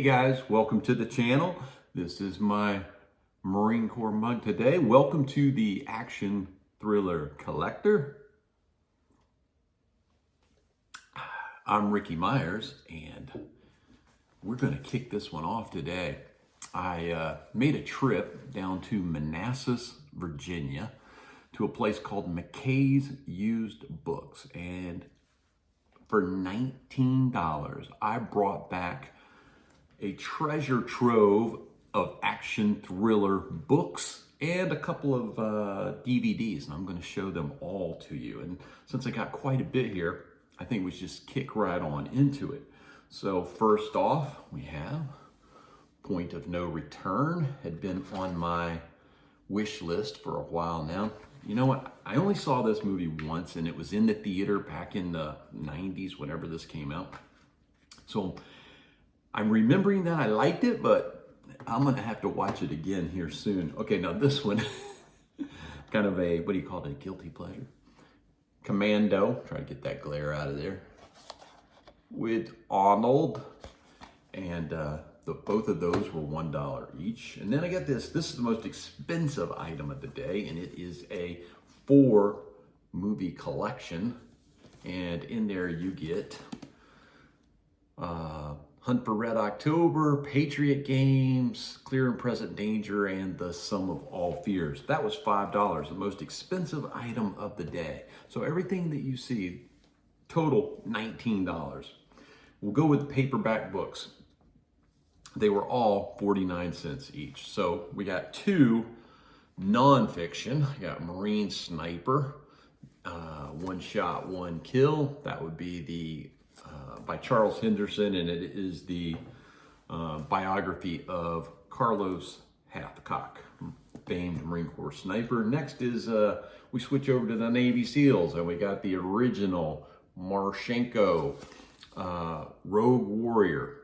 guys, welcome to the channel. This is my Marine Corps mug today. Welcome to the Action Thriller Collector. I'm Ricky Myers and we're gonna kick this one off today. I made a trip down to Manassas, Virginia to a place called McKay's Used Books, and for $19, I brought back a treasure trove of action thriller books and a couple of DVDs, and I'm going to show them all to you. And since I got quite a bit here, I think we should just kick right on into it. So first off, we have Point of No Return. Had been on my wish list for a while now. You know what? I only saw this movie once, and it was in the theater back in the 90s, whenever this came out. So I'm remembering that I liked it, but I'm going to have to watch it again here soon. Okay, now this one, kind of a, what do you call it, a guilty pleasure? Commando. Try to get that glare out of there. With Arnold. And both of those were $1 each. And then I got this. This is the most expensive item of the day, and it is a 4-movie collection. And in there you get Hunt for Red October, Patriot Games, Clear and Present Danger, and The Sum of All Fears. That was $5, the most expensive item of the day. So everything that you see, total $19. We'll go with paperback books. They were all 49 cents each. So we got 2 nonfiction. I got Marine Sniper, One Shot, One Kill. That would be the by Charles Henderson, and it is the biography of Carlos Hathcock, famed Marine Corps sniper. Next is we switch over to the Navy SEALs, and we got the original Marcinko, Rogue Warrior,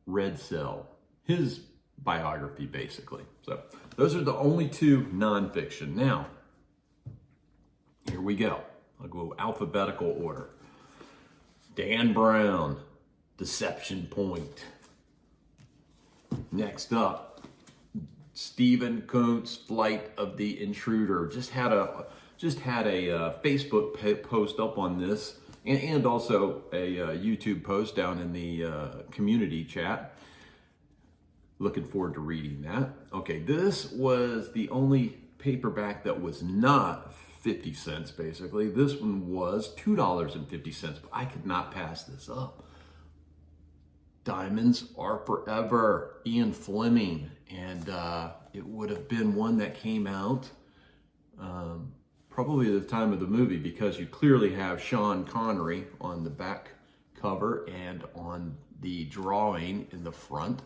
Red Cell, his biography basically. So those are the only 2 nonfiction. Now, here we go. I'll go alphabetical order. Dan Brown, Deception Point. Next up, Stephen Coonts, Flight of the Intruder. Just had a Facebook post up on this, and also a YouTube post down in the community chat. Looking forward to reading that. Okay, this was the only paperback that was not 50 cents, basically. This one was $2.50, but I could not pass this up. Diamonds Are Forever, Ian Fleming, and it would have been one that came out probably at the time of the movie, because you clearly have Sean Connery on the back cover and on the drawing in the front.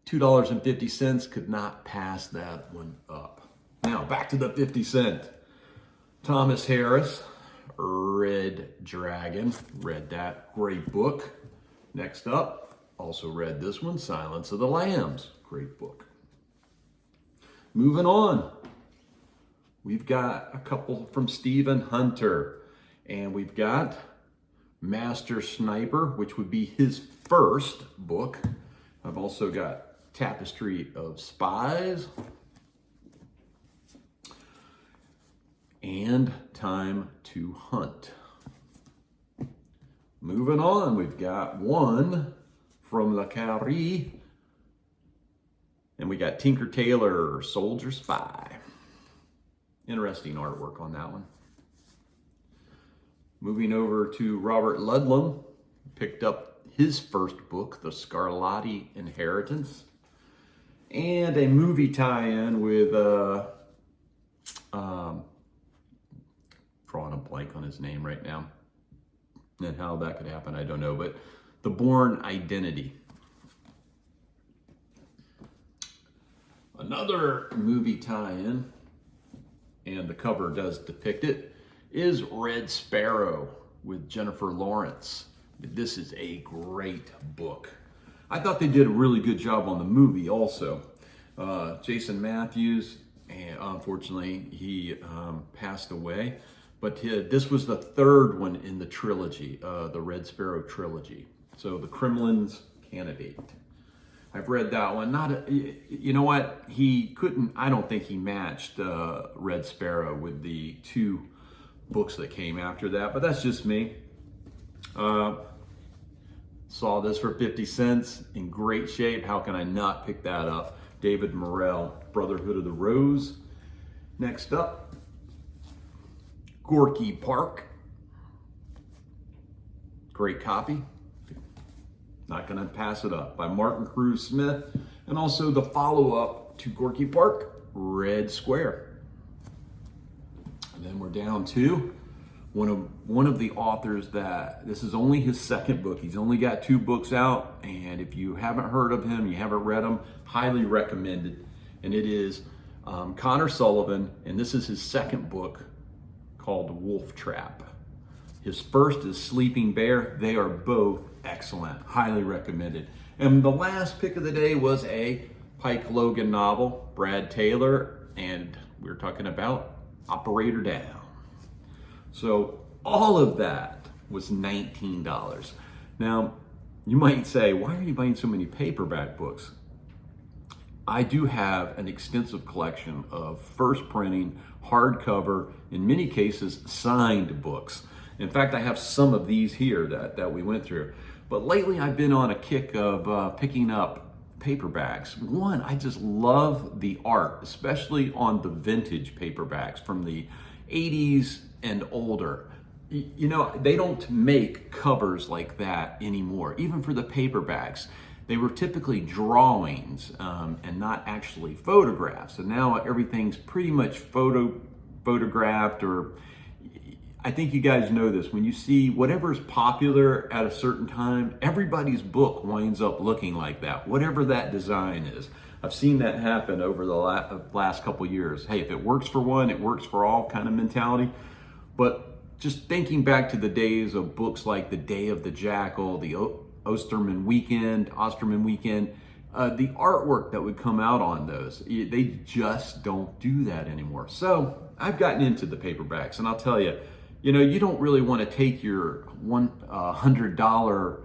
$2.50, could not pass that one up. Now back to the 50 cent. Thomas Harris, Red Dragon. Read that, great book. Next up, also read this one, Silence of the Lambs. Great book. Moving on. We've got a couple from Stephen Hunter, and we've got Master Sniper, which would be his first book. I've also got Tapestry of Spies and Time to Hunt. Moving on, we've got one from LeCarre, and we got Tinker Tailor, Soldier Spy. Interesting artwork on that one. Moving over to Robert Ludlum, picked up his first book, The Scarlatti Inheritance, and a movie tie-in with, drawing a blank on his name right now, and how that could happen, I don't know, but The Bourne Identity. Another movie tie-in, and the cover does depict it, is Red Sparrow with Jennifer Lawrence. This is a great book. I thought they did a really good job on the movie also. Jason Matthews, and unfortunately he passed away, but this was the 3rd one in the trilogy, the Red Sparrow trilogy. So the KREMLIN'S Candidate. I've read that one. You know what? He couldn't, I don't think he matched Red Sparrow with the 2 books that came after that, but that's just me. Saw this for 50 cents, in great shape. How can I not pick that up? David Morrell, Brotherhood of the Rose. Next up, Gorky Park. Great copy. Not gonna pass it up, by Martin Cruz Smith. And also the follow-up to Gorky Park, Red Square. And then we're down to one of the authors that, this is only his 2nd book. He's only got 2 books out, and if you haven't heard of him, you haven't read him, highly recommended. And it is Connor Sullivan, and this is his 2nd book called Wolf Trap. His first is Sleeping Bear. They are both excellent, highly recommended. And the last pick of the day was a Pike Logan novel, Brad Taylor, and we're talking about Operator Down. So all of that was $19. Now, you might say, why are you buying so many paperback books? I do have an extensive collection of first printing, hardcover, in many cases, signed books. In fact, I have some of these here that we went through. But lately, I've been on a kick of picking up paperbacks. One, I just love the art, especially on the vintage paperbacks from the 80s and older. You know, they don't make covers like that anymore, even for the paperbacks. They were typically drawings and not actually photographs. And now everything's pretty much photographed, or I think you guys know this. When you see whatever's popular at a certain time, everybody's book winds up looking like that, whatever that design is. I've seen that happen over the last couple years. Hey, if it works for one, it works for all kind of mentality. But just thinking back to the days of books like The Day of the Jackal, the Osterman Weekend, the artwork that would come out on those, they just don't do that anymore. So I've gotten into the paperbacks, and I'll tell you, you know, you don't really want to take your $100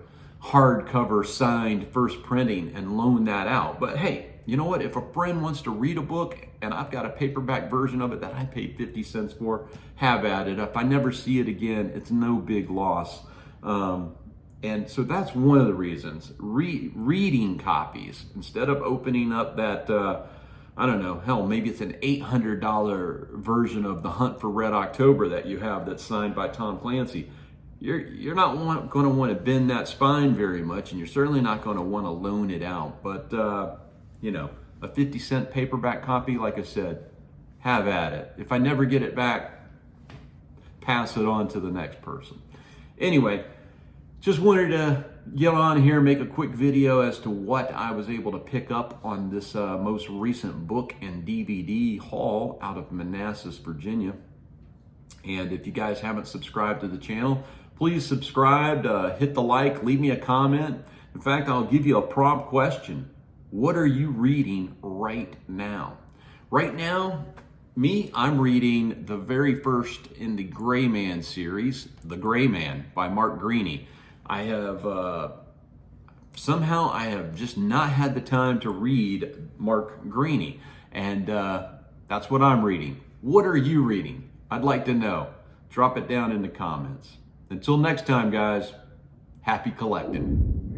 hardcover signed first printing and loan that out. But hey, you know what? If a friend wants to read a book and I've got a paperback version of it that I paid 50 cents for, have at it. If I never see it again, it's no big loss. And so that's one of the reasons. Reading copies, instead of opening up that, I don't know, hell, maybe it's an $800 version of The Hunt for Red October that you have that's signed by Tom Clancy. You're not going to want to bend that spine very much, and you're certainly not going to want to loan it out. But, you know, a 50-cent paperback copy, like I said, have at it. If I never get it back, pass it on to the next person. Anyway, just wanted to get on here, make a quick video as to what I was able to pick up on this most recent book and DVD haul out of Manassas, Virginia. And if you guys haven't subscribed to the channel, please subscribe, hit the like, leave me a comment. In fact, I'll give you a prompt question. What are you reading right now? Right now, I'm reading the very first in the Gray Man series, The Gray Man by Mark Greaney. I have, somehow I have just not had the time to read Mark Greaney, and that's what I'm reading. What are you reading? I'd like to know. Drop it down in the comments. Until next time, guys, happy collecting.